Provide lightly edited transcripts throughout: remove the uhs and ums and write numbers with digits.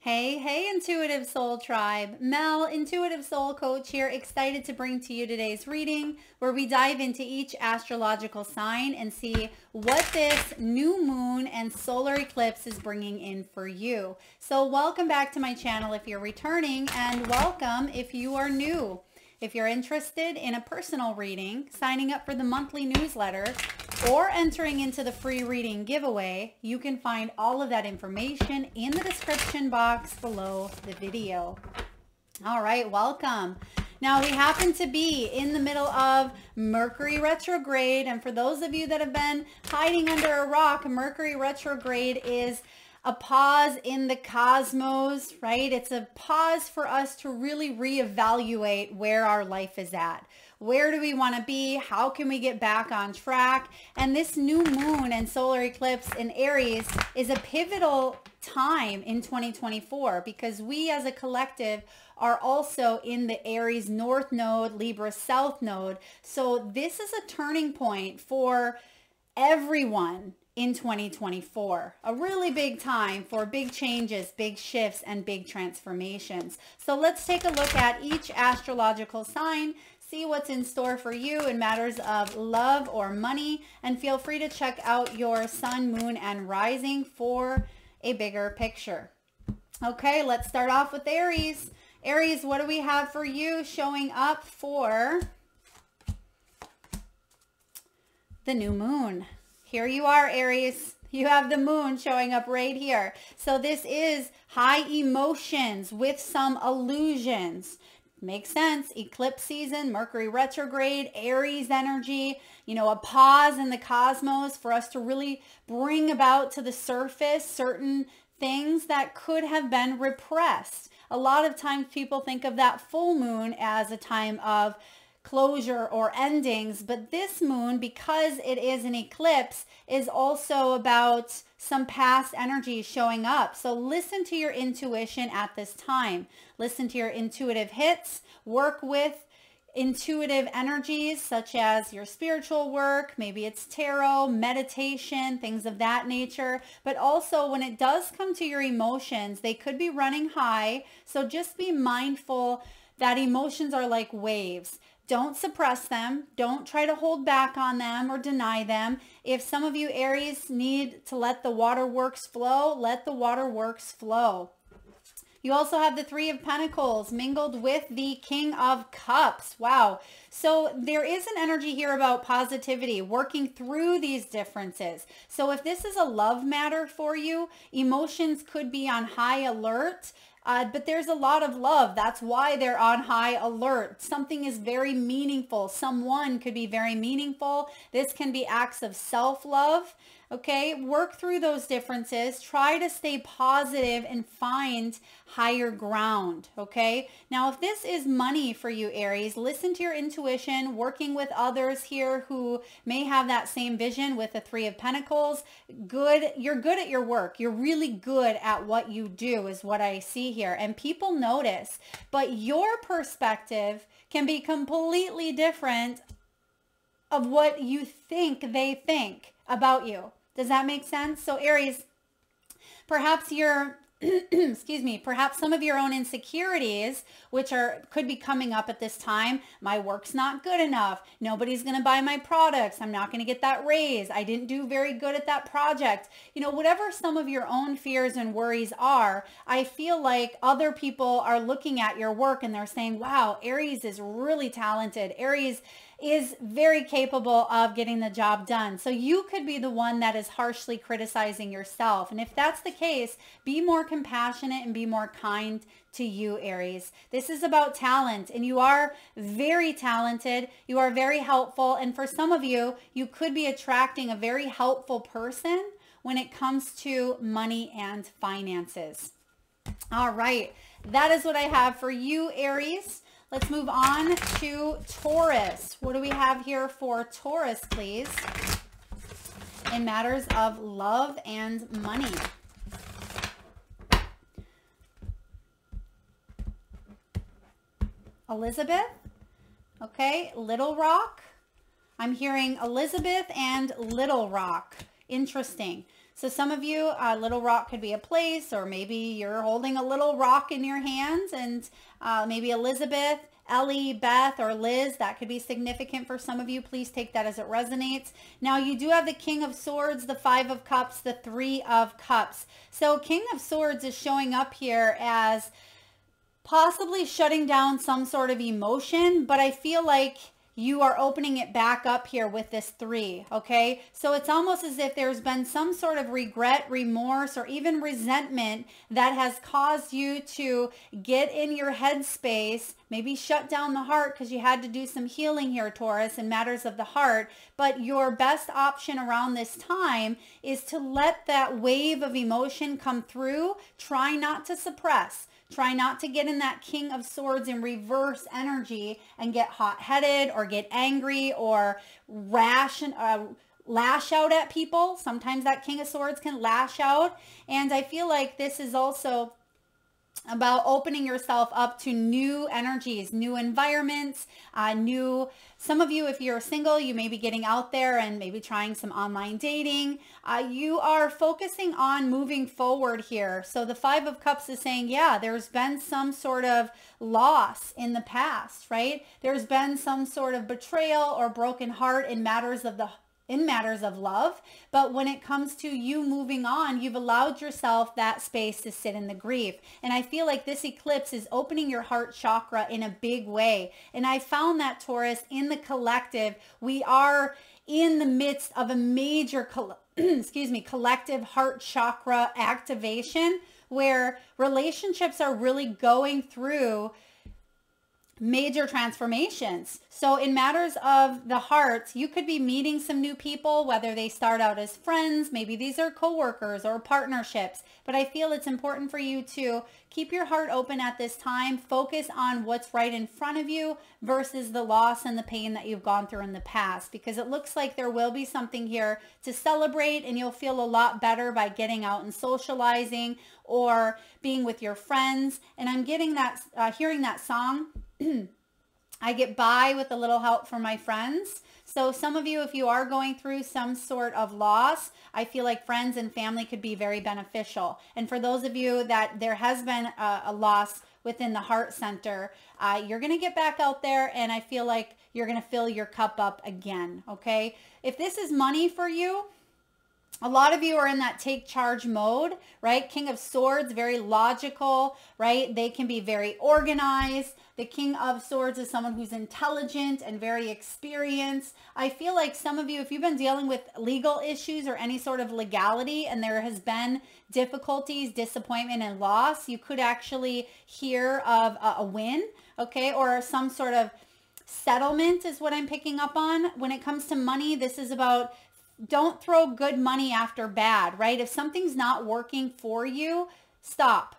Hey, hey, Intuitive Soul Tribe. Mel, Intuitive Soul Coach here, excited to bring to you today's reading where we dive into each astrological sign and see what this new moon and solar eclipse is bringing in for you. So welcome back to my channel if you're returning, and welcome if you are new. If you're interested in a personal reading, signing up for the monthly newsletter, or entering into the free reading giveaway, you can find all of that information in the description box below the video. All right, welcome. Now we happen to be in the middle of Mercury retrograde, and for those of you that have been hiding under a rock, Mercury retrograde is a pause in the cosmos, right? It's a pause for us to really reevaluate where our life is at. Where do we want to be? How can we get back on track? And this new moon and solar eclipse in Aries is a pivotal time in 2024 because we as a collective are also in the Aries North Node, Libra South Node. So this is a turning point for everyone in 2024, a really big time for big changes, big shifts, and big transformations. So let's take a look at each astrological sign, see what's in store for you in matters of love or money, and feel free to check out your sun, moon, and rising for a bigger picture. Okay, let's start off with Aries. Aries, what do we have for you showing up for the new moon? Here you are, Aries. You have the moon showing up right here. So this is high emotions with some illusions. Makes sense. Eclipse season, Mercury retrograde, Aries energy, a pause in the cosmos for us to really bring about to the surface certain things that could have been repressed. A lot of times people think of that full moon as a time of closure or endings, but this moon, because it is an eclipse, is also about some past energy showing up. So listen to your intuition at this time. Listen to your intuitive hits. Work with intuitive energies such as your spiritual work, maybe it's tarot, meditation, things of that nature. But also when it does come to your emotions, they could be running high. So just be mindful that emotions are like waves. Don't suppress them. Don't try to hold back on them or deny them. If some of you Aries need to let the waterworks flow, let the waterworks flow. You also have the Three of Pentacles mingled with the King of Cups. Wow. So there is an energy here about positivity, working through these differences. So if this is a love matter for you, emotions could be on high alert. But there's a lot of love. That's why they're on high alert. Something is very meaningful. Someone could be very meaningful. This can be acts of self-love. Okay, work through those differences. Try to stay positive and find higher ground. Okay, now if this is money for you, Aries, listen to your intuition, working with others here who may have that same vision with the Three of Pentacles. You're good at your work. You're really good at what you do is what I see here. And people notice, but your perspective can be completely different of what you think they think about you. Does that make sense? So Aries, perhaps you're excuse me, perhaps some of your own insecurities, which could be coming up at this time. My work's not good enough. Nobody's going to buy my products. I'm not going to get that raise. I didn't do very good at that project. Whatever some of your own fears and worries are, I feel like other people are looking at your work and they're saying, wow, Aries is really talented. Aries is very capable of getting the job done. So you could be the one that is harshly criticizing yourself. And if that's the case, be more compassionate and be more kind to you, Aries. This is about talent, and you are very talented. You are very helpful. And for some of you, you could be attracting a very helpful person when it comes to money and finances. All right. That is what I have for you, Aries. Let's move on to Taurus. What do we have here for Taurus, please? In matters of love and money. Elizabeth. Okay, Little Rock. I'm hearing Elizabeth and Little Rock. Interesting. So some of you, a little rock could be a place, or maybe you're holding a little rock in your hands, and maybe Elizabeth, Ellie, Beth, or Liz, that could be significant for some of you. Please take that as it resonates. Now you do have the King of Swords, the Five of Cups, the Three of Cups. So King of Swords is showing up here as possibly shutting down some sort of emotion, but I feel like you are opening it back up here with this 3, okay? So it's almost as if there's been some sort of regret, remorse, or even resentment that has caused you to get in your headspace, maybe shut down the heart because you had to do some healing here, Taurus, in matters of the heart. But your best option around this time is to let that wave of emotion come through. Try not to suppress. Try not to get in that King of Swords in reverse energy and get hot-headed or get angry or rash and lash out at people. Sometimes that King of Swords can lash out. And I feel like this is also about opening yourself up to new energies, new environments, some of you, if you're single, you may be getting out there and maybe trying some online dating. You are focusing on moving forward here. So the Five of Cups is saying, yeah, there's been some sort of loss in the past, right? There's been some sort of betrayal or broken heart in matters of love. But when it comes to you moving on, you've allowed yourself that space to sit in the grief. And I feel like this eclipse is opening your heart chakra in a big way. And I found that, Taurus, in the collective, we are in the midst of a major collective heart chakra activation where relationships are really going through major transformations. So in matters of the heart, you could be meeting some new people, whether they start out as friends, maybe these are coworkers or partnerships. But I feel it's important for you to keep your heart open at this time, focus on what's right in front of you versus the loss and the pain that you've gone through in the past, because it looks like there will be something here to celebrate, and you'll feel a lot better by getting out and socializing or being with your friends. And I'm getting that, hearing that song, I get by with a little help from my friends. So some of you, if you are going through some sort of loss, I feel like friends and family could be very beneficial. And for those of you that there has been a loss within the heart center, you're going to get back out there, and I feel like you're going to fill your cup up again, okay? If this is money for you, a lot of you are in that take charge mode, right? King of Swords, very logical, right? They can be very organized. The King of Swords is someone who's intelligent and very experienced. I feel like some of you, if you've been dealing with legal issues or any sort of legality and there has been difficulties, disappointment, and loss, you could actually hear of a win, okay? Or some sort of settlement is what I'm picking up on. When it comes to money, this is about don't throw good money after bad, right? If something's not working for you, stop.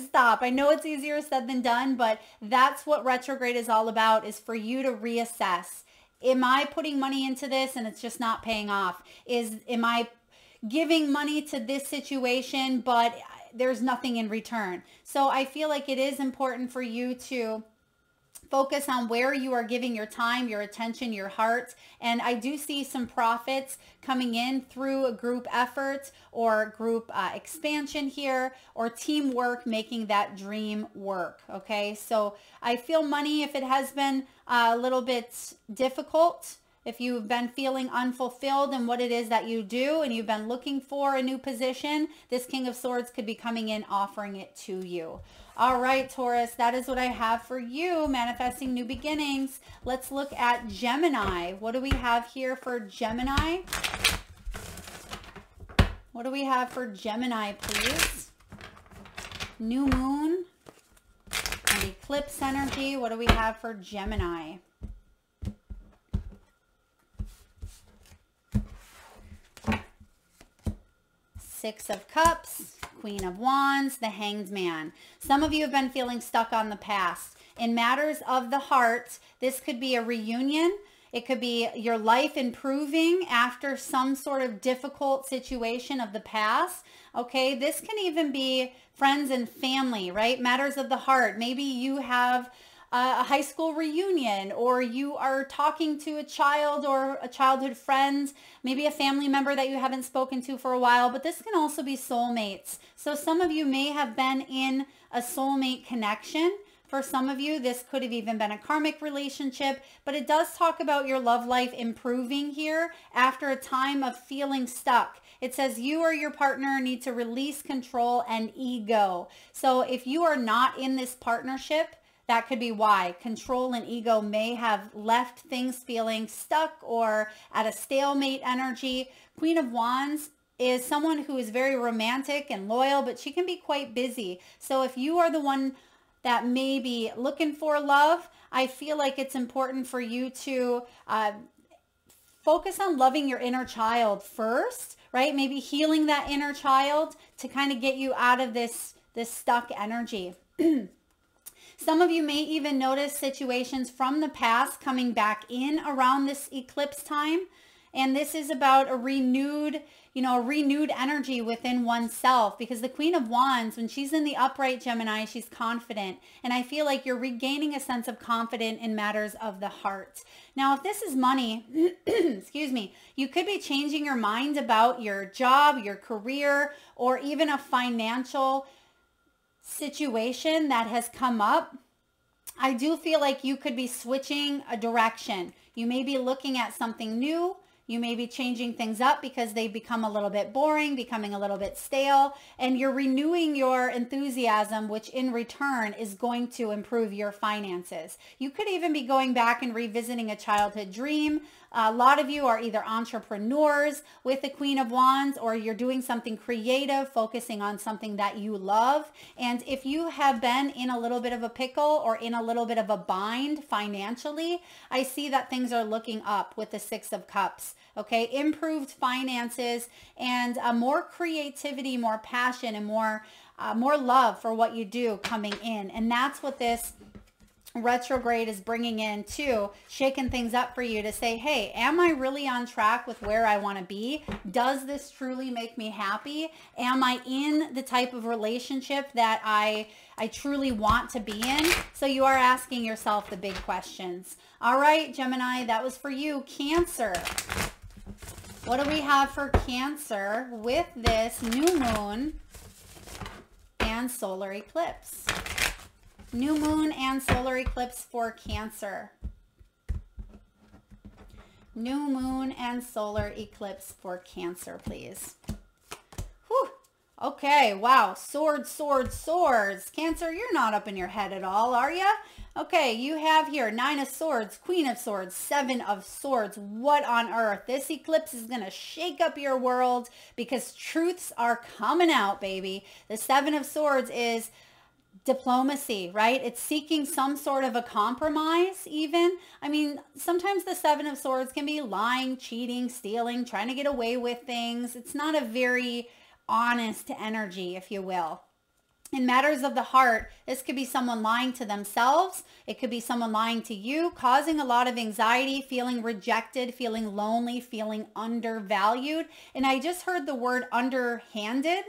Stop. I know it's easier said than done, but that's what retrograde is all about, is for you to reassess. Am I putting money into this and it's just not paying off? Am I giving money to this situation, but there's nothing in return? So I feel like it is important for you to focus on where you are giving your time, your attention, your heart. And I do see some profits coming in through a group effort or group expansion here, or teamwork, making that dream work. Okay, so I feel money, if it has been a little bit difficult, if you've been feeling unfulfilled in what it is that you do and you've been looking for a new position, this King of Swords could be coming in offering it to you. All right, Taurus, that is what I have for you, manifesting new beginnings. Let's look at Gemini. What do we have here for Gemini? What do we have for Gemini, please? New moon and eclipse energy. What do we have for Gemini? Six of Cups, Queen of Wands, the Hanged Man. Some of you have been feeling stuck on the past. In matters of the heart, this could be a reunion. It could be your life improving after some sort of difficult situation of the past. Okay, this can even be friends and family, right? Matters of the heart. Maybe you have a high school reunion, or you are talking to a child or a childhood friend, maybe a family member that you haven't spoken to for a while, but this can also be soulmates. So some of you may have been in a soulmate connection. For some of you, this could have even been a karmic relationship, but it does talk about your love life improving here after a time of feeling stuck. It says you or your partner need to release control and ego. So if you are not in this partnership, that could be why. Control and ego may have left things feeling stuck or at a stalemate energy. Queen of Wands is someone who is very romantic and loyal, but she can be quite busy. So if you are the one that may be looking for love, I feel like it's important for you to focus on loving your inner child first, right? Maybe healing that inner child to kind of get you out of this stuck energy. Some of you may even notice situations from the past coming back in around this eclipse time. And this is about a renewed energy within oneself, because the Queen of Wands, when she's in the upright Gemini, she's confident. And I feel like you're regaining a sense of confidence in matters of the heart. Now, if this is money, excuse me, you could be changing your mind about your job, your career, or even a financial situation that has come up. I do feel like you could be switching a direction. You may be looking at something new. You may be changing things up because they become a little bit boring, becoming a little bit stale, and you're renewing your enthusiasm, which in return is going to improve your finances. You could even be going back and revisiting a childhood dream. A lot of you are either entrepreneurs with the Queen of Wands, or you're doing something creative, focusing on something that you love. And if you have been in a little bit of a pickle or in a little bit of a bind financially, I see that things are looking up with the Six of Cups. Okay, improved finances and more creativity, more passion, and more love for what you do coming in. And that's what this retrograde is bringing in too, shaking things up for you to say, hey, am I really on track with where I want to be? Does this truly make me happy? Am I in the type of relationship that I truly want to be in? So you are asking yourself the big questions. All right, Gemini, that was for you. Cancer. What do we have for Cancer with this new moon and solar eclipse? New moon and solar eclipse for Cancer. New moon and solar eclipse for Cancer, please. Whew. Okay, wow. Swords, swords, swords. Cancer, you're not up in your head at all, are you? Okay, you have here Nine of Swords, Queen of Swords, Seven of Swords. What on earth? This eclipse is going to shake up your world because truths are coming out, baby. The Seven of Swords is diplomacy, right? It's seeking some sort of a compromise even. I mean, sometimes the Seven of Swords can be lying, cheating, stealing, trying to get away with things. It's not a very honest energy, if you will. In matters of the heart, this could be someone lying to themselves. It could be someone lying to you, causing a lot of anxiety, feeling rejected, feeling lonely, feeling undervalued. And I just heard the word underhanded.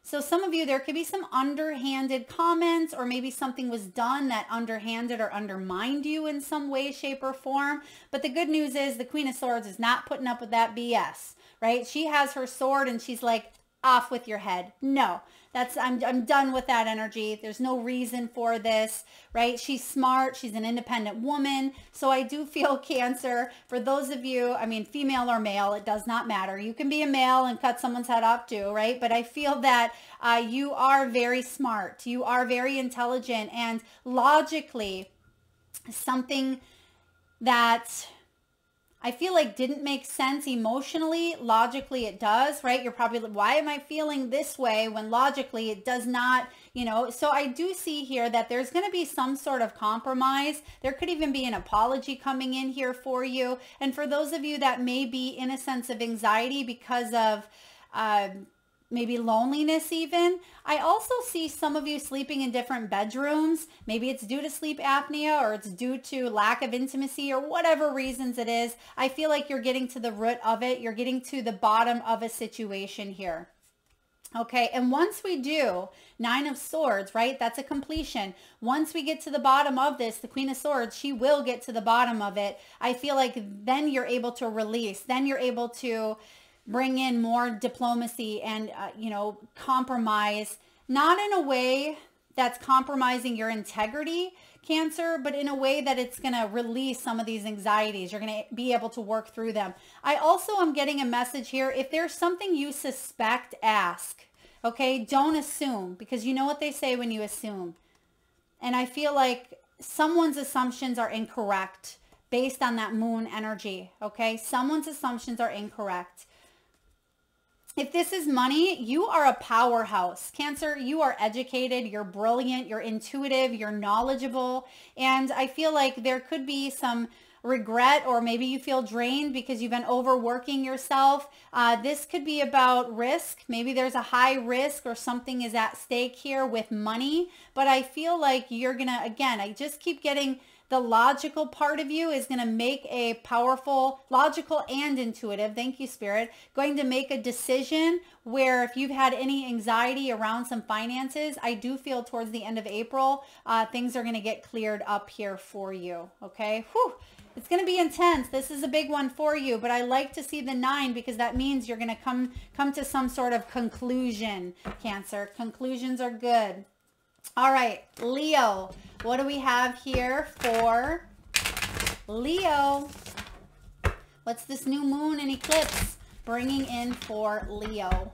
So some of you, there could be some underhanded comments, or maybe something was done that underhanded or undermined you in some way, shape, or form. But the good news is the Queen of Swords is not putting up with that BS, right? She has her sword and she's like, off with your head. No, I'm done with that energy. There's no reason for this, right? She's smart. She's an independent woman. So I do feel Cancer, for those of you, I mean, female or male, it does not matter. You can be a male and cut someone's head off too, right? But I feel that you are very smart. You are very intelligent, and logically something that I feel like didn't make sense emotionally, logically it does, right? You're probably like, why am I feeling this way when logically it does not, you know? So I do see here that there's going to be some sort of compromise. There could even be an apology coming in here for you. And for those of you that may be in a sense of anxiety because of maybe loneliness even, I also see some of you sleeping in different bedrooms. Maybe it's due to sleep apnea, or it's due to lack of intimacy, or whatever reasons it is. I feel like you're getting to the root of it. You're getting to the bottom of a situation here. Okay, and once we do, Nine of Swords, right? That's a completion. Once we get to the bottom of this, the Queen of Swords, she will get to the bottom of it. I feel like then you're able to release. Then you're able to bring in more diplomacy and, you know, compromise. Not in a way that's compromising your integrity, Cancer, but in a way that it's going to release some of these anxieties. You're going to be able to work through them. I also am getting a message here. If there's something you suspect, ask. Okay? Don't assume, because you know what they say when you assume. And I feel like someone's assumptions are incorrect based on that moon energy. Okay? Someone's assumptions are incorrect. If this is money, you are a powerhouse. Cancer, you are educated, you're brilliant, you're intuitive, you're knowledgeable. And I feel like there could be some regret, or maybe you feel drained because you've been overworking yourself. This could be about risk. Maybe there's a high risk or something is at stake here with money. But I feel like you're going to, again, I just keep getting the logical part of you is going to make a powerful, logical and intuitive, thank you, Spirit, going to make a decision where if you've had any anxiety around some finances, I do feel towards the end of April, things are going to get cleared up here for you, okay? Whew. It's going to be intense. This is a big one for you, but I like to see the 9 because that means you're going to come to some sort of conclusion, Cancer. Conclusions are good. All right, Leo. What do we have here for Leo? What's this new moon and eclipse bringing in for Leo?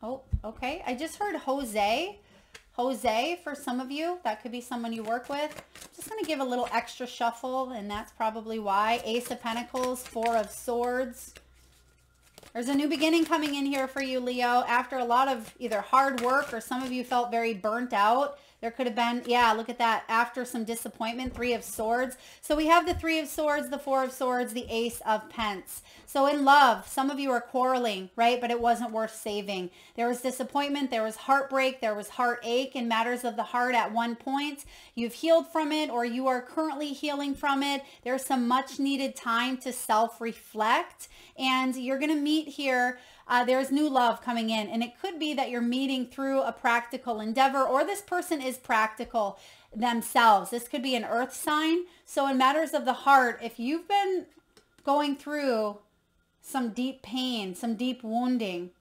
Oh, okay. I just heard Jose. Jose, for some of you, that could be someone you work with. Just going to give a little extra shuffle, and that's probably why. Ace of Pentacles, Four of Swords. There's a new beginning coming in here for you, Leo, after a lot of either hard work or some of you felt very burnt out. There could have been, yeah, look at that, after some disappointment, Three of Swords. So we have the Three of Swords, the Four of Swords, the Ace of Pence. So in love, some of you are quarreling, right? But it wasn't worth saving. There was disappointment, there was heartbreak, there was heartache in matters of the heart at one point. You've healed from it, or you are currently healing from it. There's some much needed time to self-reflect, and you're going to meet here. There's new love coming in, and it could be that you're meeting through a practical endeavor, or this person is practical themselves. This could be an earth sign. So in matters of the heart, if you've been going through some deep pain, some deep wounding,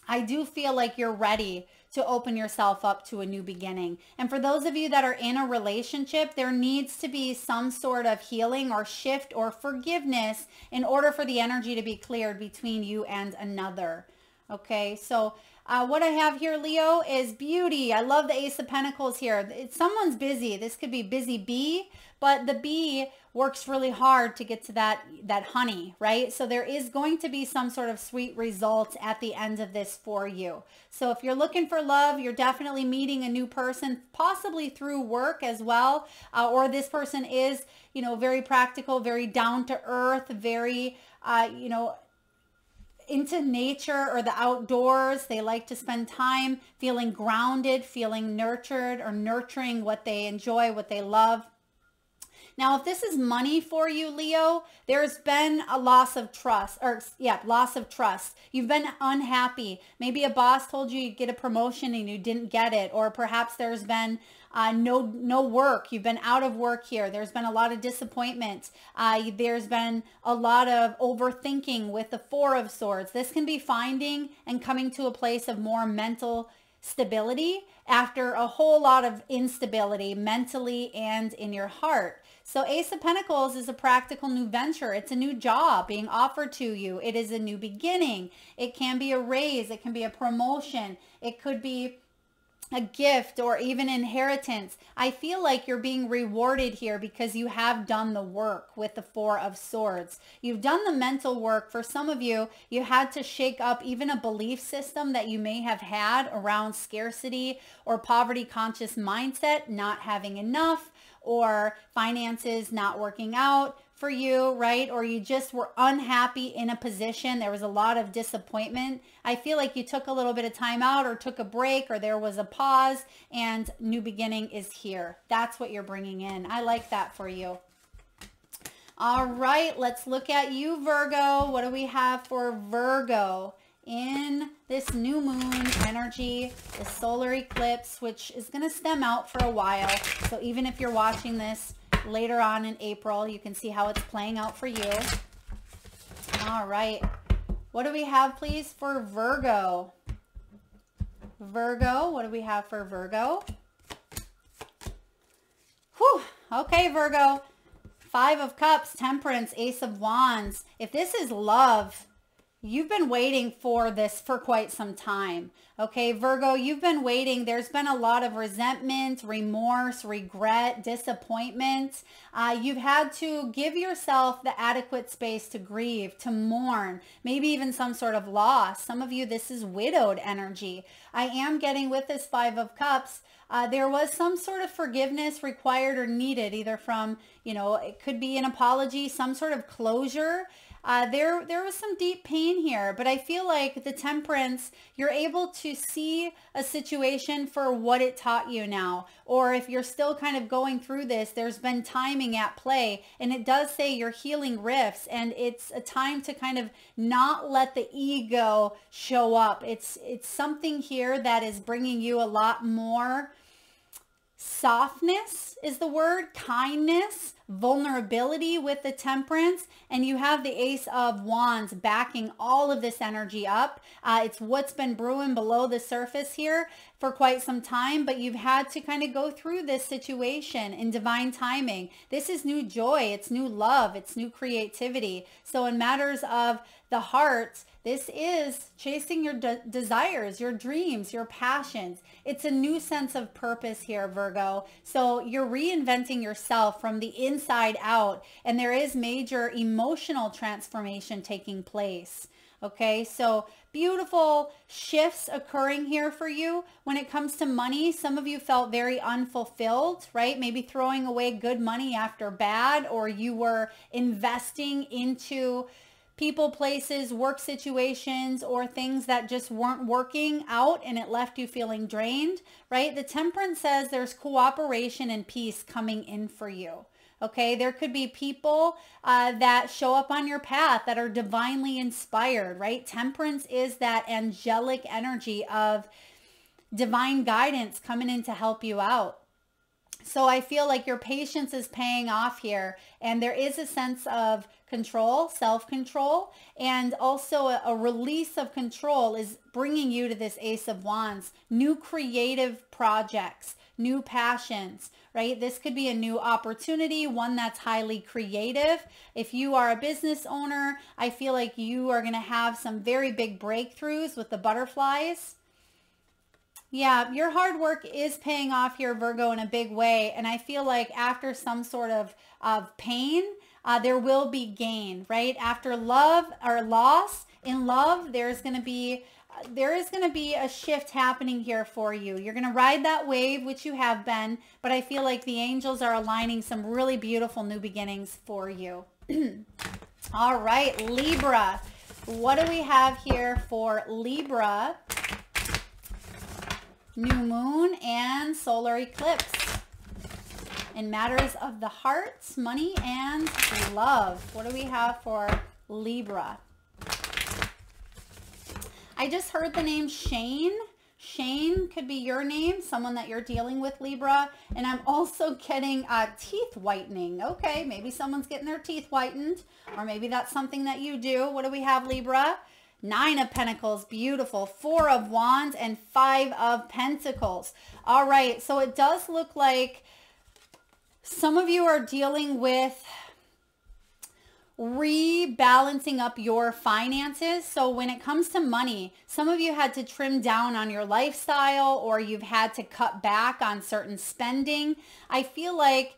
I do feel like you're ready to open yourself up to a new beginning. And for those of you that are in a relationship, there needs to be some sort of healing or shift or forgiveness in order for the energy to be cleared between you and another. Okay, so what I have here, Leo, is beauty. I love the Ace of Pentacles here. Someone's busy. This could be busy bee, but the bee works really hard to get to that honey, right? So there is going to be some sort of sweet result at the end of this for you. So if you're looking for love, you're definitely meeting a new person, possibly through work as well, or this person is, you know, very practical, very down to earth, very, you know, into nature or the outdoors. They like to spend time feeling grounded, feeling nurtured, or nurturing what they enjoy, what they love. Now, if this is money for you, Leo, there's been a loss of trust, loss of trust. You've been unhappy. Maybe a boss told you you'd get a promotion and you didn't get it, or perhaps there's been no work. You've been out of work here. There's been a lot of disappointment. There's been a lot of overthinking with the Four of Swords. This can be finding and coming to a place of more mental stability after a whole lot of instability mentally and in your heart. So Ace of Pentacles is a practical new venture. It's a new job being offered to you. It is a new beginning. It can be a raise. It can be a promotion. It could be a gift or even inheritance. I feel like you're being rewarded here because you have done the work with the Four of Swords. You've done the mental work. For some of you, you had to shake up even a belief system that you may have had around scarcity or poverty conscious mindset, not having enough, or finances not working out for you, right? Or you just were unhappy in a position. There was a lot of disappointment. I feel like you took a little bit of time out or took a break, or there was a pause, and new beginning is here. That's what you're bringing in. I like that for you. All right, let's look at you, Virgo. What do we have for Virgo in this new moon energy, this solar eclipse, which is going to stem out for a while. So even if you're watching this later on in April, you can see how it's playing out for you. All right. What do we have, please, for Virgo? Virgo, what do we have for Virgo? Whew. Okay, Virgo. 5 of Cups, Temperance, Ace of Wands. If this is love, you've been waiting for this for quite some time. Okay, Virgo, you've been waiting. There's been a lot of resentment, remorse, regret, disappointment. You've had to give yourself the adequate space to grieve, to mourn, maybe even some sort of loss. Some of you, this is widowed energy. I am getting with this 5 of Cups. There was some sort of forgiveness required or needed, either from, it could be an apology, some sort of closure. There was some deep pain here, but I feel like the Temperance, you're able to see a situation for what it taught you now. Or if you're still kind of going through this, there's been timing at play, and it does say you're healing rifts, and it's a time to kind of not let the ego show up. It's something here that is bringing you a lot more softness is the word, kindness, vulnerability with the Temperance, and you have the Ace of Wands backing all of this energy up. It's what's been brewing below the surface here for quite some time, but you've had to kind of go through this situation in divine timing. This is new joy, it's new love, it's new creativity. So in matters of the heart, this is chasing your desires, your dreams, your passions. It's a new sense of purpose here, Virgo. So you're reinventing yourself from the inside out, and there is major emotional transformation taking place. Okay, so beautiful shifts occurring here for you. When it comes to money, some of you felt very unfulfilled, right? Maybe throwing away good money after bad, or you were investing into people, places, work situations, or things that just weren't working out and it left you feeling drained, right? The Temperance says there's cooperation and peace coming in for you. Okay, there could be people that show up on your path that are divinely inspired, right? Temperance is that angelic energy of divine guidance coming in to help you out. So I feel like your patience is paying off here, and there is a sense of control, self-control, and also a release of control is bringing you to this Ace of Wands. New creative projects, new passions, right? This could be a new opportunity, one that's highly creative. If you are a business owner, I feel like you are going to have some very big breakthroughs with the butterflies. Yeah, your hard work is paying off here, Virgo, in a big way. And I feel like after some sort of pain, there will be gain, right? After love or loss in love, there is going to be a shift happening here for you. You're going to ride that wave, which you have been, but I feel like the angels are aligning some really beautiful new beginnings for you. All right, Libra. What do we have here for Libra? New moon and solar eclipse. In matters of the hearts, money, and love. What do we have for Libra? I just heard the name Shane. Shane could be your name, someone that you're dealing with, Libra. And I'm also getting teeth whitening. Okay, maybe someone's getting their teeth whitened, or maybe that's something that you do. What do we have, Libra? 9 of Pentacles, beautiful. 4 of Wands and 5 of Pentacles. All right, so it does look like some of you are dealing with rebalancing up your finances. So when it comes to money, some of you had to trim down on your lifestyle, or you've had to cut back on certain spending. I feel like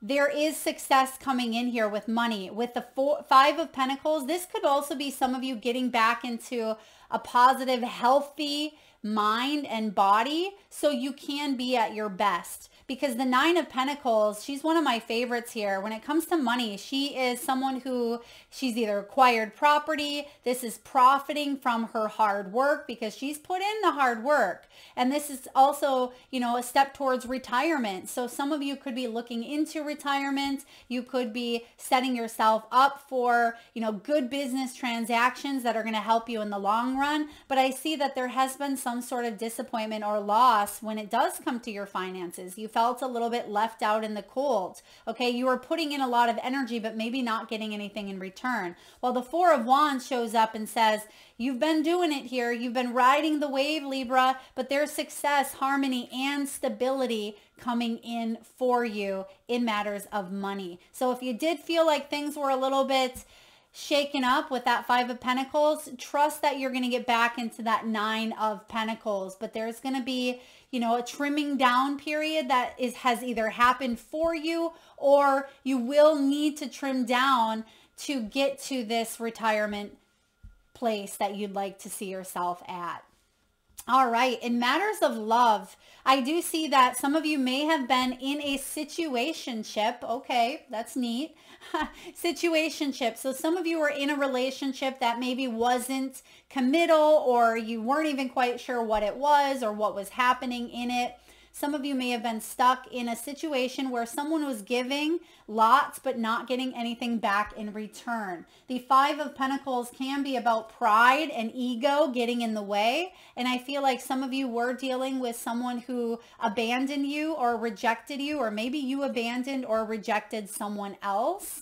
there is success coming in here with money. With the 5 of Pentacles, this could also be some of you getting back into a positive, healthy mind and body so you can be at your best. because the Nine of Pentacles, she's one of my favorites here. When it comes to money, she is someone who, she's either acquired property. This is profiting from her hard work because she's put in the hard work. And this is also, you know, a step towards retirement. So some of you could be looking into retirement. You could be setting yourself up for, you know, good business transactions that are going to help you in the long run. But I see that there has been some sort of disappointment or loss when it does come to your finances. You felt a little bit left out in the cold. Okay, you were putting in a lot of energy, but maybe not getting anything in return. Well, the Four of Wands shows up and says, you've been doing it here. You've been riding the wave, Libra, but there's success, harmony, and stability coming in for you in matters of money. So if you did feel like things were a little bit shaken up with that Five of Pentacles, trust that you're going to get back into that Nine of Pentacles. But there's going to be, you know, a trimming down period that has either happened for you, or you will need to trim down to get to this retirement place that you'd like to see yourself at. All right, in matters of love, I do see that some of you may have been in a situationship. Okay, that's neat. Situationship. So some of you were in a relationship that maybe wasn't committal, or you weren't even quite sure what it was or what was happening in it. Some of you may have been stuck in a situation where someone was giving lots but not getting anything back in return. The Five of Pentacles can be about pride and ego getting in the way. And I feel like some of you were dealing with someone who abandoned you or rejected you, or maybe you abandoned or rejected someone else.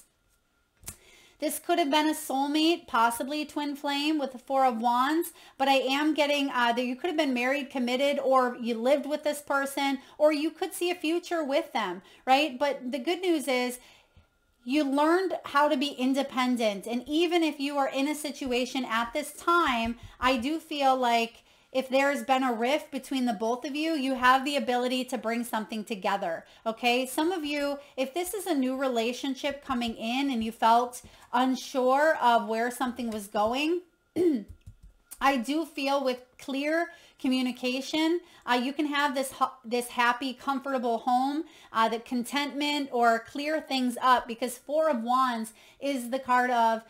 This could have been a soulmate, possibly a twin flame with the Four of Wands, but I am getting that you could have been married, committed, or you lived with this person, or you could see a future with them, right? But the good news is you learned how to be independent. And even if you are in a situation at this time, I do feel like if there's been a rift between the both of you, you have the ability to bring something together. Okay. Some of you, if this is a new relationship coming in and you felt unsure of where something was going, I do feel with clear communication, you can have this happy, comfortable home, the contentment, or clear things up, because Four of Wands is the card of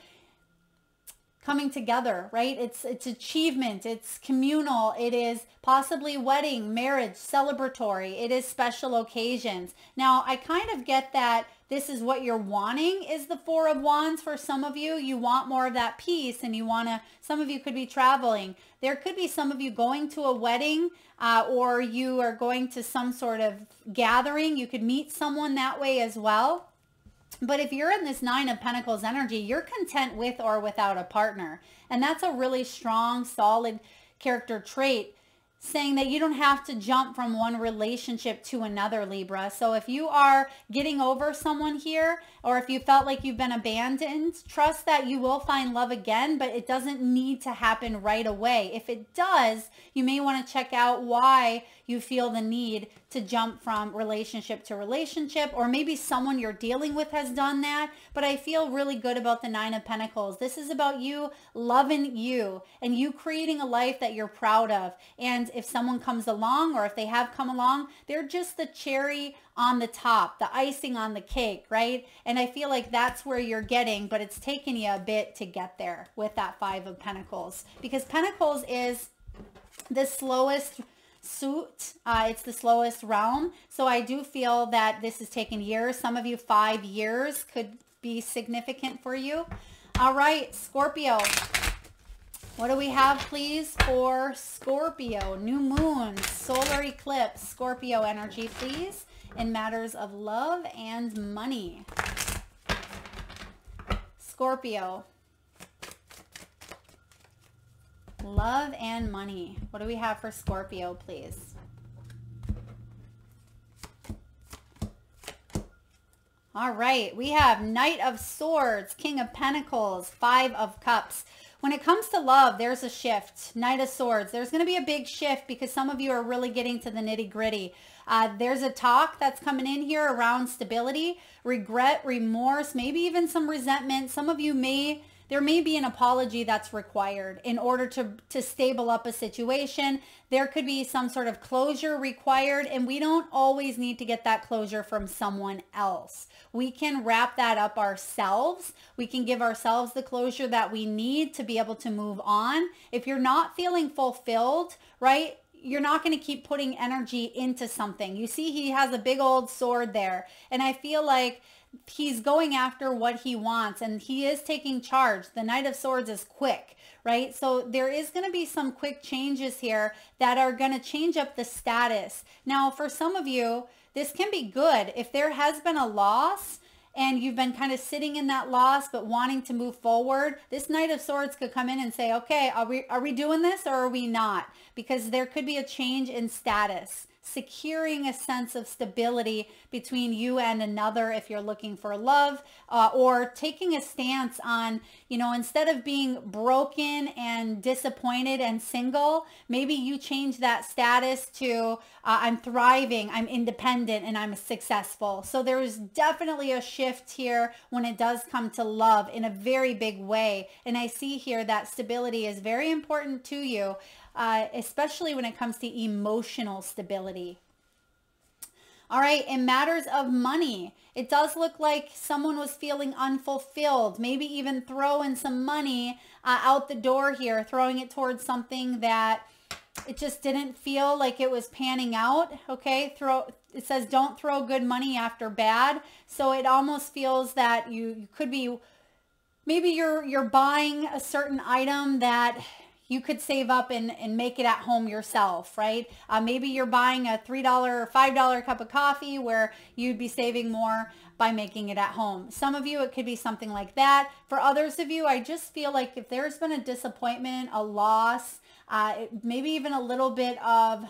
coming together, right? It's achievement, it's communal, it is possibly wedding, marriage, celebratory, it is special occasions. Now, I kind of get that this is what you're wanting, is the Four of Wands for some of you. You want more of that peace, and you want to, some of you could be traveling. There could be some of you going to a wedding, or you are going to some sort of gathering. You could meet someone that way as well. But if you're in this Nine of Pentacles energy, you're content with or without a partner. And that's a really strong, solid character trait, saying that you don't have to jump from one relationship to another, Libra. So if you are getting over someone here, or if you felt like you've been abandoned, trust that you will find love again, but it doesn't need to happen right away. If it does, you may want to check out why you feel the need to jump from relationship to relationship, or maybe someone you're dealing with has done that. But I feel really good about the Nine of Pentacles. This is about you loving you and you creating a life that you're proud of. And if someone comes along, or if they have come along, they're just the cherry on the top, the icing on the cake, right? And I feel like that's where you're getting, but it's taken you a bit to get there with that Five of Pentacles, because Pentacles is the slowest suit. It's the slowest realm. So I do feel that this has taken years. Some of you, 5 years could be significant for you. All right, Scorpio. What do we have, please, for Scorpio? New moon, solar eclipse, Scorpio energy, please, in matters of love and money. Scorpio. Love and money. What do we have for Scorpio, please? All right, we have Knight of Swords, King of Pentacles, Five of Cups. When it comes to love, there's a shift. Knight of Swords, there's going to be a big shift because some of you are really getting to the nitty-gritty. There's a talk that's coming in here around stability, regret, remorse, maybe even some resentment. Some of you may... there may be an apology that's required in order to stable up a situation. There could be some sort of closure required, and we don't always need to get that closure from someone else. We can wrap that up ourselves. We can give ourselves the closure that we need to be able to move on. If you're not feeling fulfilled, right, you're not going to keep putting energy into something. You see, he has a big old sword there, and I feel like he's going after what he wants, and he is taking charge. The Knight of Swords is quick, right? So there is going to be some quick changes here that are going to change up the status. Now, for some of you, this can be good. If there has been a loss and you've been kind of sitting in that loss but wanting to move forward, this Knight of Swords could come in and say, okay, are we doing this or are we not? Because there could be a change in status, securing a sense of stability between you and another if you're looking for love, or taking a stance on, you know, instead of being broken and disappointed and single, maybe you change that status to I'm thriving, I'm independent, and I'm successful. So there's definitely a shift here when it does come to love in a very big way. And I see here that stability is very important to you, especially when it comes to emotional stability. All right, in matters of money, it does look like someone was feeling unfulfilled, maybe even throwing some money out the door here, throwing it towards something that it just didn't feel like it was panning out. Okay, it says don't throw good money after bad. So it almost feels that you could be, maybe you're buying a certain item that you could save up and make it at home yourself, right? Maybe you're buying a $3 or $5 cup of coffee where you'd be saving more by making it at home. Some of you, it could be something like that. For others of you, I just feel like if there's been a disappointment, a loss, maybe even a little bit of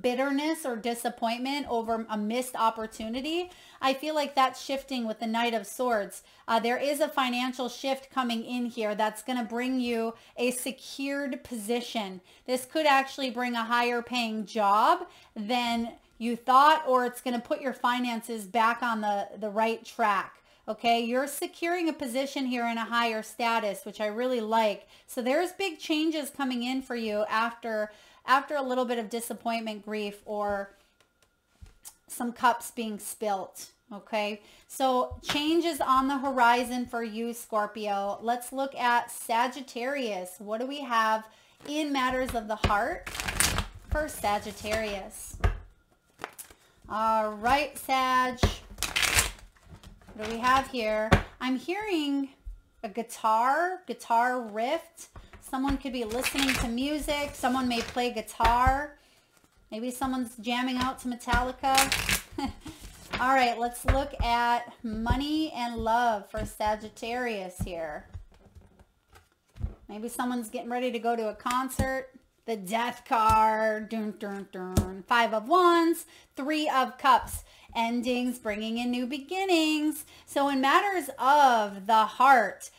bitterness or disappointment over a missed opportunity, I feel like that's shifting with the Knight of Swords. There is a financial shift coming in here that's going to bring you a secured position. This could actually bring a higher paying job than you thought, or it's going to put your finances back on the right track. Okay, you're securing a position here in a higher status, which I really like. So there's big changes coming in for you after a little bit of disappointment, grief, or some cups being spilt. Okay, so change is on the horizon for you, Scorpio. Let's look at Sagittarius. What do we have in matters of the heart for Sagittarius? All right, Sag. What do we have here? I'm hearing a guitar riff. Someone could be listening to music. Someone may play guitar. Maybe someone's jamming out to Metallica. All right, let's look at money and love for Sagittarius here. Maybe someone's getting ready to go to a concert. The Death card. Dun, dun, dun. 5 of Wands. 3 of Cups. Endings, bringing in new beginnings. So in matters of the heart,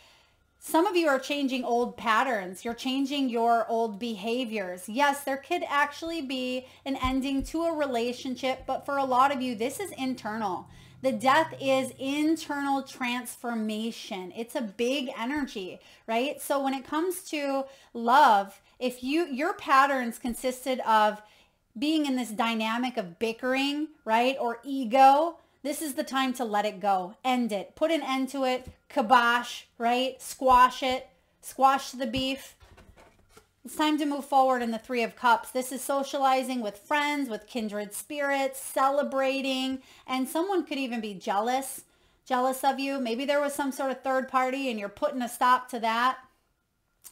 some of you are changing old patterns. You're changing your old behaviors. Yes, there could actually be an ending to a relationship, but for a lot of you, this is internal. The Death is internal transformation. It's a big energy, right? So when it comes to love, if your patterns consisted of being in this dynamic of bickering, right, or ego, this is the time to let it go. End it. Put an end to it. Kibosh, right? Squash it. Squash the beef. It's time to move forward in the 3 of Cups. This is socializing with friends, with kindred spirits, celebrating, and someone could even be jealous of you. Maybe there was some sort of third party and you're putting a stop to that.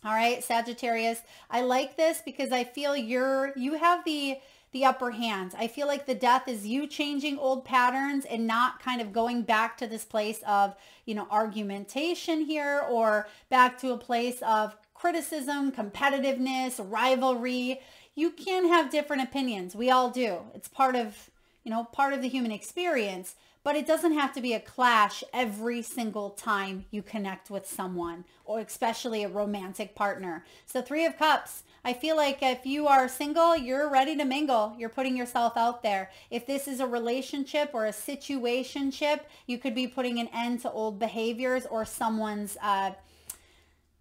All right, Sagittarius. I like this because I feel you have the upper hand. I feel like the Death is you changing old patterns and not kind of going back to this place of, you know, argumentation here, or back to a place of criticism, competitiveness, rivalry. You can have different opinions. We all do. It's part of the human experience, but it doesn't have to be a clash every single time you connect with someone, or especially a romantic partner. So 3 of Cups, I feel like if you are single, you're ready to mingle. You're putting yourself out there. If this is a relationship or a situationship, you could be putting an end to old behaviors or someone's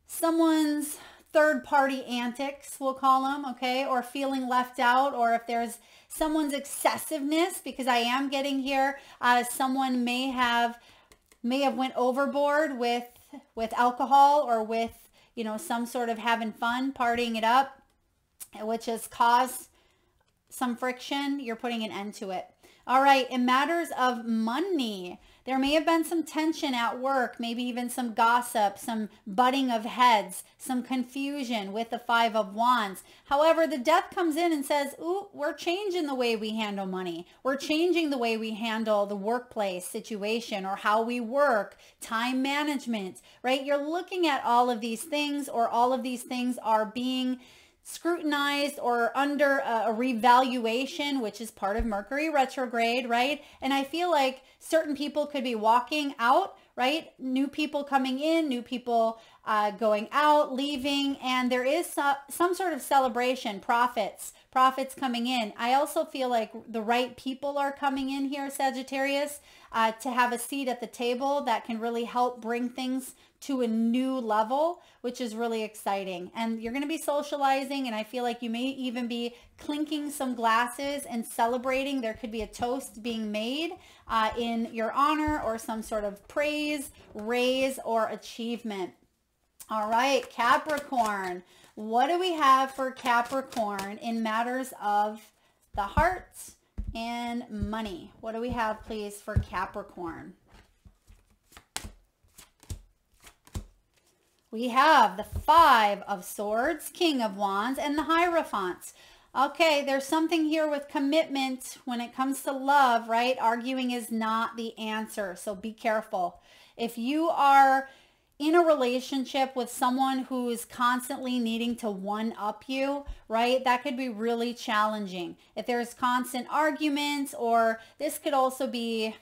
someone's third party antics, we'll call them, okay, or feeling left out, or if there's someone's excessiveness, because I am getting here, someone may have went overboard with alcohol, or with, you know, some sort of having fun, partying it up, which has caused some friction. You're putting an end to it. All right, in matters of money, there may have been some tension at work, maybe even some gossip, some butting of heads, some confusion with the Five of Wands. However, the Death comes in and says, ooh, we're changing the way we handle money. We're changing the way we handle the workplace situation, or how we work, time management, right? You're looking at all of these things, or all of these things are being scrutinized or under a revaluation, which is part of Mercury retrograde, right? And I feel like certain people could be walking out, right? New people coming in, new people going out, leaving, and there is some sort of celebration, profits coming in. I also feel like the right people are coming in here, Sagittarius, to have a seat at the table that can really help bring things to a new level, which is really exciting. And you're going to be socializing, and I feel like you may even be clinking some glasses and celebrating. There could be a toast being made in your honor, or some sort of praise, raise, or achievement. All right, Capricorn. What do we have for Capricorn in matters of the heart and money? What do we have, please, for Capricorn? We have the Five of Swords, King of Wands, and the Hierophant. Okay, there's something here with commitment when it comes to love, right? Arguing is not the answer, so be careful. If you are in a relationship with someone who's constantly needing to one-up you, right, that could be really challenging. If there's constant arguments, or this could also be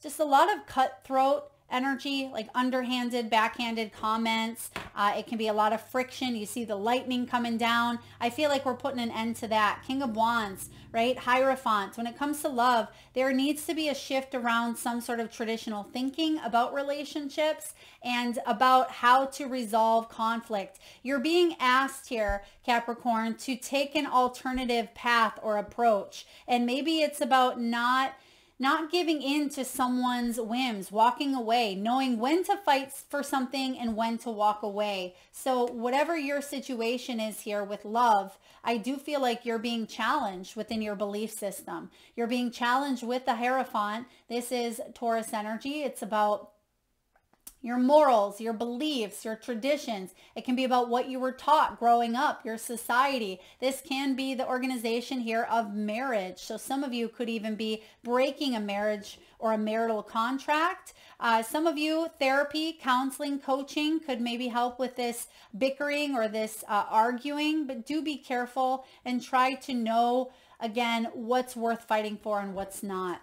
just a lot of cutthroat energy, like underhanded, backhanded comments. It can be a lot of friction. You see the lightning coming down. I feel like we're putting an end to that. King of Wands, right? Hierophant. When it comes to love, there needs to be a shift around some sort of traditional thinking about relationships and about how to resolve conflict. You're being asked here, Capricorn, to take an alternative path or approach. And maybe it's about not giving in to someone's whims, walking away, knowing when to fight for something and when to walk away. So whatever your situation is here with love, I do feel like you're being challenged within your belief system. You're being challenged with the Hierophant. This is Taurus energy. It's about your morals, your beliefs, your traditions. It can be about what you were taught growing up, your society. This can be the organization here of marriage. So some of you could even be breaking a marriage or a marital contract. Some of you, therapy, counseling, coaching could maybe help with this bickering or this arguing, but do be careful and try to know, again, what's worth fighting for and what's not.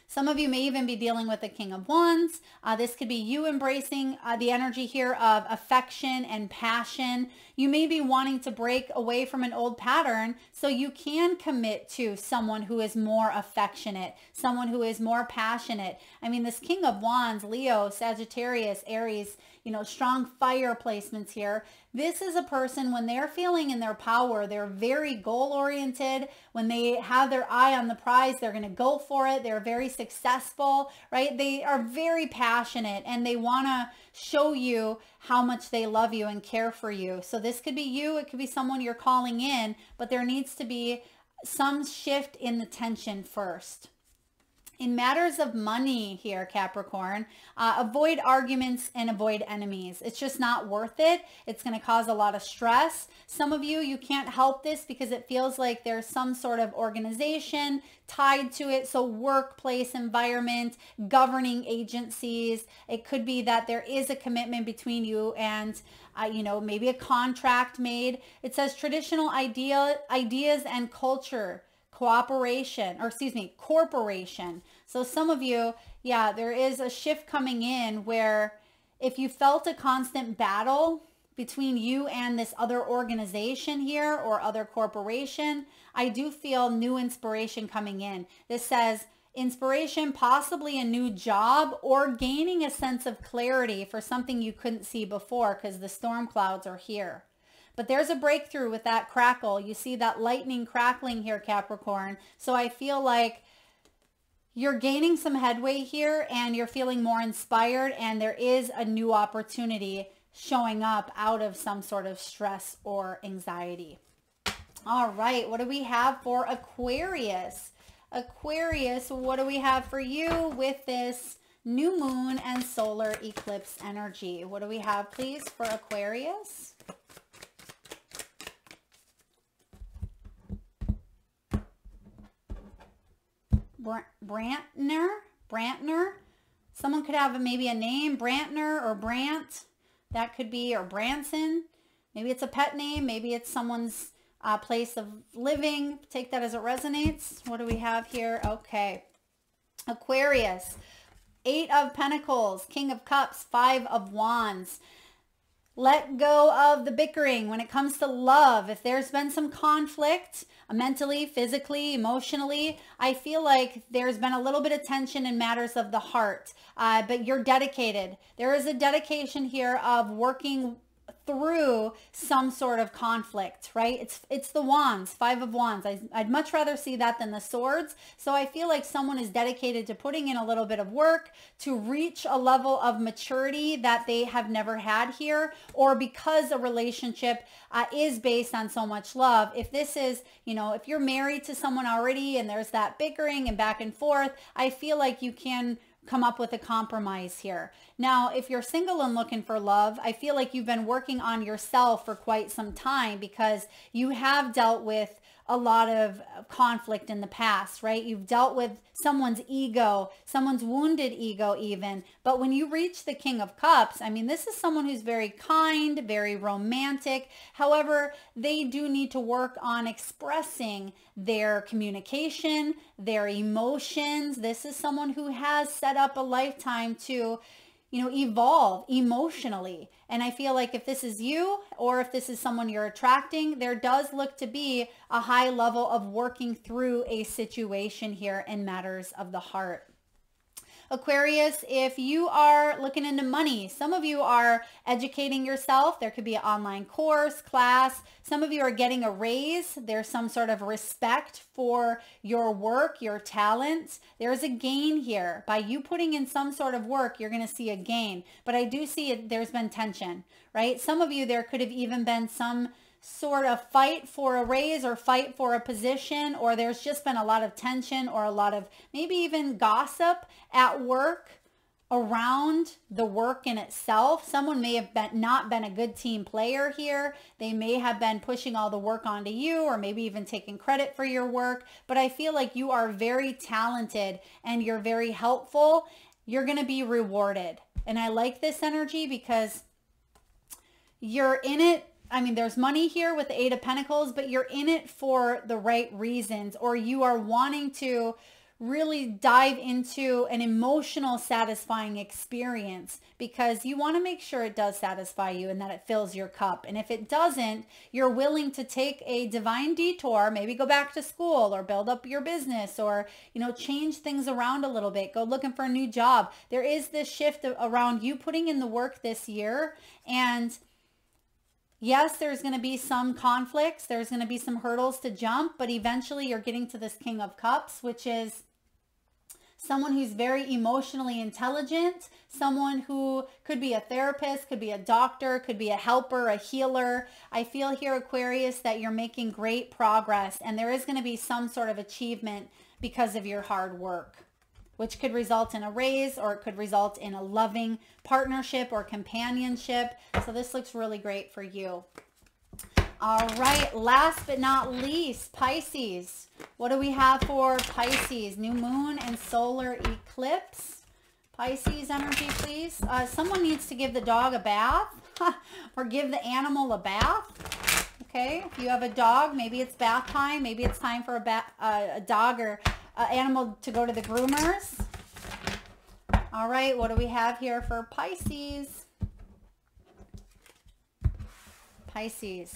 Some of you may even be dealing with the King of Wands. This could be you embracing the energy here of affection and passion. You may be wanting to break away from an old pattern so you can commit to someone who is more affectionate, someone who is more passionate. I mean, this King of Wands, Leo, Sagittarius, Aries, you know, strong fire placements here. This is a person, when they're feeling in their power, they're very goal oriented. When they have their eye on the prize, they're going to go for it. They're very successful, right? They are very passionate and they want to show you how much they love you and care for you. So this could be you. It could be someone you're calling in, but there needs to be some shift in the tension first. In matters of money here, Capricorn, avoid arguments and avoid enemies. It's just not worth it. It's going to cause a lot of stress. Some of you can't help this because it feels like there's some sort of organization tied to it. So workplace environment, governing agencies. It could be that there is a commitment between you and you know, maybe a contract made. It says traditional ideas and culture. Corporation. So some of you, yeah, there is a shift coming in where if you felt a constant battle between you and this other organization here or other corporation, I do feel new inspiration coming in. This says inspiration, possibly a new job, or gaining a sense of clarity for something you couldn't see before because the storm clouds are here. But there's a breakthrough with that crackle. You see that lightning crackling here, Capricorn. So I feel like you're gaining some headway here and you're feeling more inspired, and there is a new opportunity showing up out of some sort of stress or anxiety. All right, what do we have for Aquarius? Aquarius, what do we have for you with this new moon and solar eclipse energy? What do we have, please, for Aquarius? Brantner. Someone could have maybe a name, Brantner or Brant. That could be, or Branson. Maybe it's a pet name. Maybe it's someone's place of living. Take that as it resonates. What do we have here? Okay. Aquarius, 8 of Pentacles, King of Cups, 5 of Wands. Let go of the bickering when it comes to love. If there's been some conflict, mentally, physically, emotionally, I feel like there's been a little bit of tension in matters of the heart, but you're dedicated. There is a dedication here of working through some sort of conflict, right? It's the wands, 5 of Wands. I'd much rather see that than the swords. So I feel like someone is dedicated to putting in a little bit of work to reach a level of maturity that they have never had here, or because a relationship is based on so much love. If this is, if you're married to someone already and there's that bickering and back and forth, I feel like you can come up with a compromise here. Now, if you're single and looking for love, I feel like you've been working on yourself for quite some time because you have dealt with a lot of conflict in the past, right? You've dealt with someone's ego, someone's wounded ego even. But when you reach the King of Cups, I mean, this is someone who's very kind, very romantic. However, they do need to work on expressing their communication, their emotions. This is someone who has set up a lifetime to evolve emotionally. And I feel like if this is you, or if this is someone you're attracting, there does look to be a high level of working through a situation here in matters of the heart. Aquarius, if you are looking into money, some of you are educating yourself. There could be an online course, class. Some of you are getting a raise. There's some sort of respect for your work, your talents. There's a gain here. By you putting in some sort of work, you're going to see a gain. But I do see there's been tension, right? Some of you, there could have even been some sort of fight for a raise or fight for a position, or there's just been a lot of tension or a lot of maybe even gossip at work around the work in itself. Someone may have not been a good team player here. They may have been pushing all the work onto you, or maybe even taking credit for your work. But I feel like you are very talented and you're very helpful. You're going to be rewarded. And I like this energy because you're in it. I mean, there's money here with the 8 of Pentacles, but you're in it for the right reasons, or you are wanting to really dive into an emotional satisfying experience because you want to make sure it does satisfy you and that it fills your cup. And if it doesn't, you're willing to take a divine detour, maybe go back to school or build up your business, or, change things around a little bit, go looking for a new job. There is this shift around you putting in the work this year, and yes, there's going to be some conflicts. There's going to be some hurdles to jump, but eventually you're getting to this King of Cups, which is someone who's very emotionally intelligent, someone who could be a therapist, could be a doctor, could be a helper, a healer. I feel here, Aquarius, that you're making great progress, and there is going to be some sort of achievement because of your hard work, which could result in a raise, or it could result in a loving partnership or companionship. So this looks really great for you. All right, last but not least, Pisces. What do we have for Pisces? New moon and solar eclipse. Pisces energy, please. Someone needs to give the dog a bath or give the animal a bath. Okay, if you have a dog, maybe it's bath time. Maybe it's time for a dog or animal to go to the groomers. All right, what do we have here for Pisces? Pisces.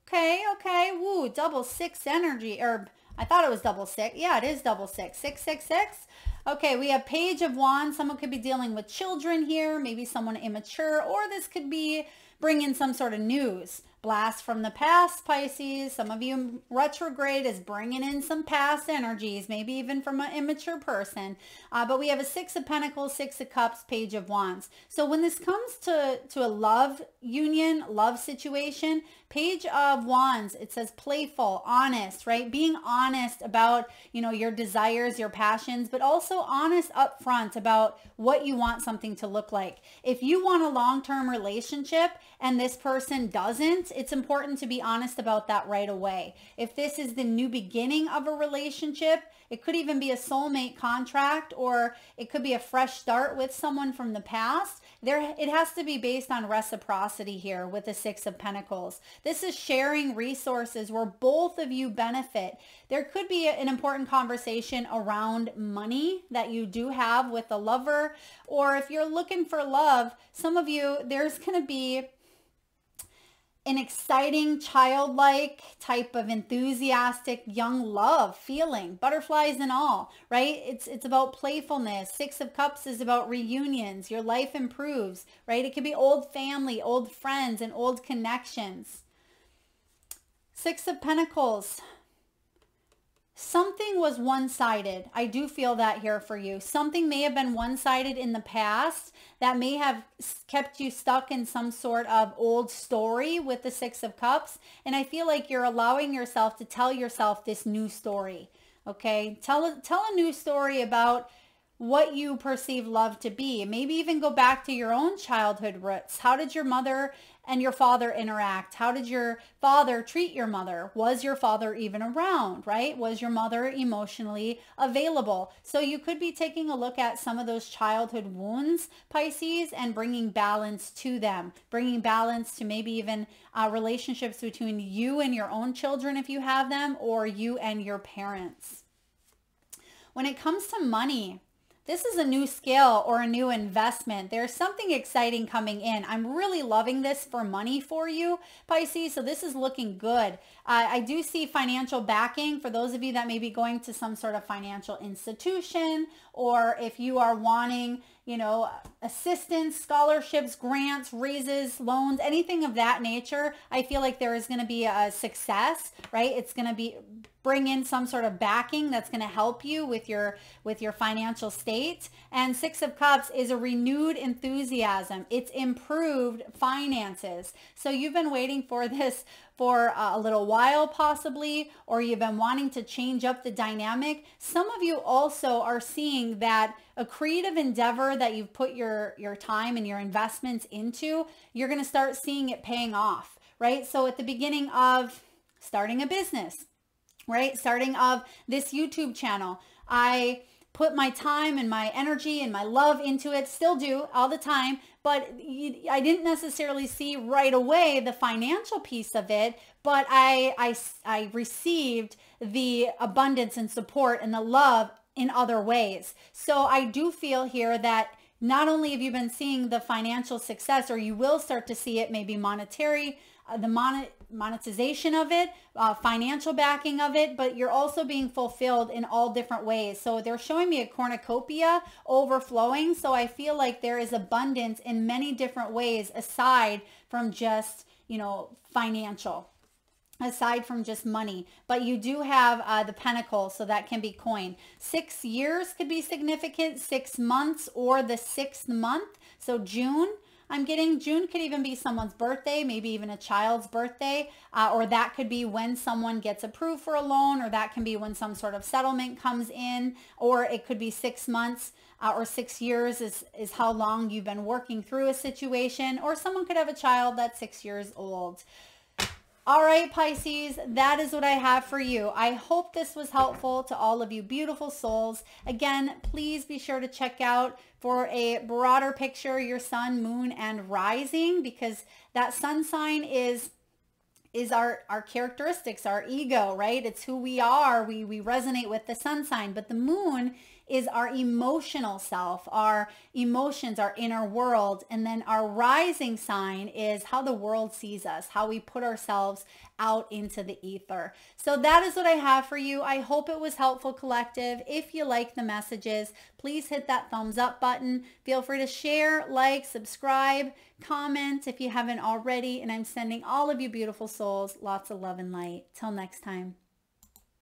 Okay. Woo, double 6 energy, or I thought it was double six. Yeah, it is double six. 666. Okay, we have Page of Wands. Someone could be dealing with children here, maybe someone immature, or this could be bringing some sort of news. Blast from the past, Pisces. Some of you retrograde is bringing in some past energies, maybe even from an immature person. But we have a Six of Pentacles, Six of Cups, Page of Wands. So when this comes to a love union, love situation, Page of Wands, it says playful, honest, right? Being honest about, your desires, your passions, but also honest up front about what you want something to look like. If you want a long-term relationship and this person doesn't, it's important to be honest about that right away. If this is the new beginning of a relationship, it could even be a soulmate contract, or it could be a fresh start with someone from the past. It has to be based on reciprocity here with the Six of Pentacles. This is sharing resources where both of you benefit. There could be an important conversation around money that you do have with a lover, or if you're looking for love, some of you, there's going to be an exciting, childlike type of enthusiastic young love feeling, butterflies and all, right? It's about playfulness. Six of Cups is about reunions. Your life improves, right? It could be old family, old friends, and old connections. Six of Pentacles. Something was one-sided. I do feel that here for you. Something may have been one-sided in the past that may have kept you stuck in some sort of old story with the Six of Cups. And I feel like you're allowing yourself to tell yourself this new story. Okay? Tell a new story about what you perceive love to be. Maybe even go back to your own childhood roots. How did your mother and your father interact? How did your father treat your mother? Was your father even around, right? Was your mother emotionally available? So you could be taking a look at some of those childhood wounds, Pisces, and bringing balance to them, bringing balance to maybe even relationships between you and your own children if you have them, or you and your parents. When it comes to money, this is a new skill or a new investment. There's something exciting coming in. I'm really loving this for money for you, Pisces. So this is looking good. I do see financial backing for those of you that may be going to some sort of financial institution, or if you are wanting, assistance, scholarships, grants, raises, loans, anything of that nature. I feel like there is going to be a success, right? It's going to bring in some sort of backing that's going to help you with your financial state. And Six of Cups is a renewed enthusiasm. It's improved finances. So you've been waiting for this for a little while possibly, or you've been wanting to change up the dynamic. Some of you also are seeing that a creative endeavor that you've put your time and your investments into, you're going to start seeing it paying off, right? So at the beginning of starting a business, right? Starting of this YouTube channel, I put my time and my energy and my love into it, still do all the time, but I didn't necessarily see right away the financial piece of it, but I received the abundance and support and the love in other ways. So I do feel here that not only have you been seeing the financial success, or you will start to see it, maybe monetary, the monetization of it, financial backing of it, but you're also being fulfilled in all different ways. So they're showing me a cornucopia overflowing. So I feel like there is abundance in many different ways aside from just, financial, aside from just money. But you do have the Pentacle, so that can be coin. 6 years could be significant, 6 months, or the 6th month. So June. I'm getting June could even be someone's birthday, maybe even a child's birthday, or that could be when someone gets approved for a loan, or that can be when some sort of settlement comes in, or it could be 6 months or 6 years is how long you've been working through a situation, or someone could have a child that's 6 years old. All right, Pisces, that is what I have for you. I hope this was helpful to all of you beautiful souls. Again, please be sure to check out for a broader picture your sun, moon, and rising, because that sun sign is our characteristics, our ego, right? It's who we are. We resonate with the sun sign, but the moon is our emotional self, our emotions, our inner world. And then our rising sign is how the world sees us, how we put ourselves out into the ether. So that is what I have for you. I hope it was helpful, collective. If you like the messages, please hit that thumbs up button. Feel free to share, like, subscribe, comment if you haven't already. And I'm sending all of you beautiful souls lots of love and light. Till next time.